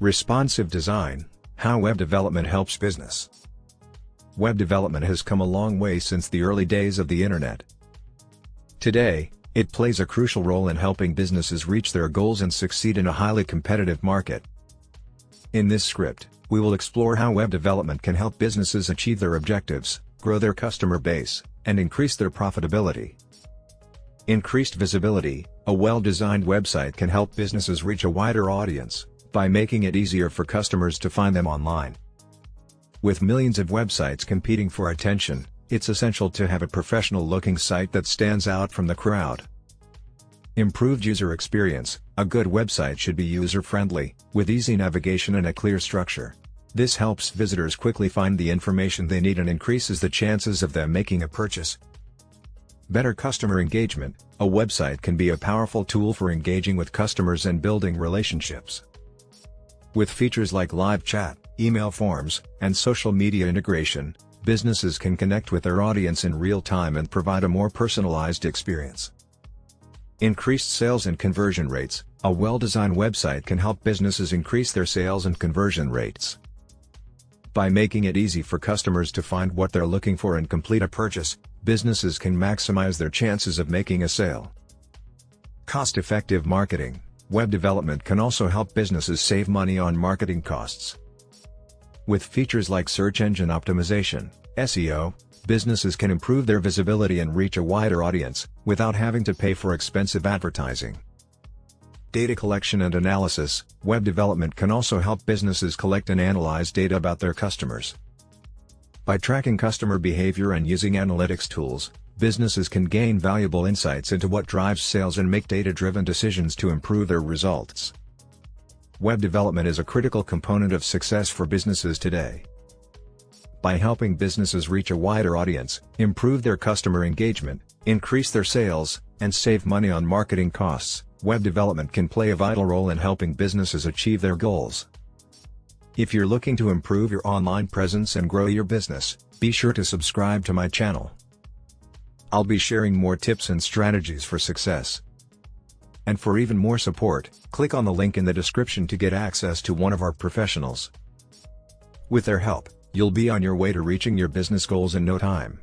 Responsive design: how web development helps business. Web development has come a long way since the early days of the internet. Today, it plays a crucial role in helping businesses reach their goals and succeed in a highly competitive market. In this script, we will explore how web development can help businesses achieve their objectives, grow their customer base, and increase their profitability. Increased visibility: a well-designed website can help businesses reach a wider audience, by making it easier for customers to find them online. With millions of websites competing for attention, it's essential to have a professional-looking site that stands out from the crowd. Improved user experience: a good website should be user-friendly, with easy navigation and a clear structure. This helps visitors quickly find the information they need and increases the chances of them making a purchase. Better customer engagement: a website can be a powerful tool for engaging with customers and building relationships. With features like live chat, email forms, and social media integration, businesses can connect with their audience in real time and provide a more personalized experience. Increased sales and conversion rates: a well-designed website can help businesses increase their sales and conversion rates. By making it easy for customers to find what they're looking for and complete a purchase, businesses can maximize their chances of making a sale. Cost-effective marketing: web development can also help businesses save money on marketing costs. With features like search engine optimization, SEO, businesses can improve their visibility and reach a wider audience, without having to pay for expensive advertising. Data collection and analysis: web development can also help businesses collect and analyze data about their customers. By tracking customer behavior and using analytics tools, businesses can gain valuable insights into what drives sales and make data-driven decisions to improve their results. Web development is a critical component of success for businesses today. By helping businesses reach a wider audience, improve their customer engagement, increase their sales, and save money on marketing costs, web development can play a vital role in helping businesses achieve their goals. If you're looking to improve your online presence and grow your business, be sure to subscribe to my channel. I'll be sharing more tips and strategies for success. And for even more support, click on the link in the description to get access to one of our professionals. With their help, you'll be on your way to reaching your business goals in no time.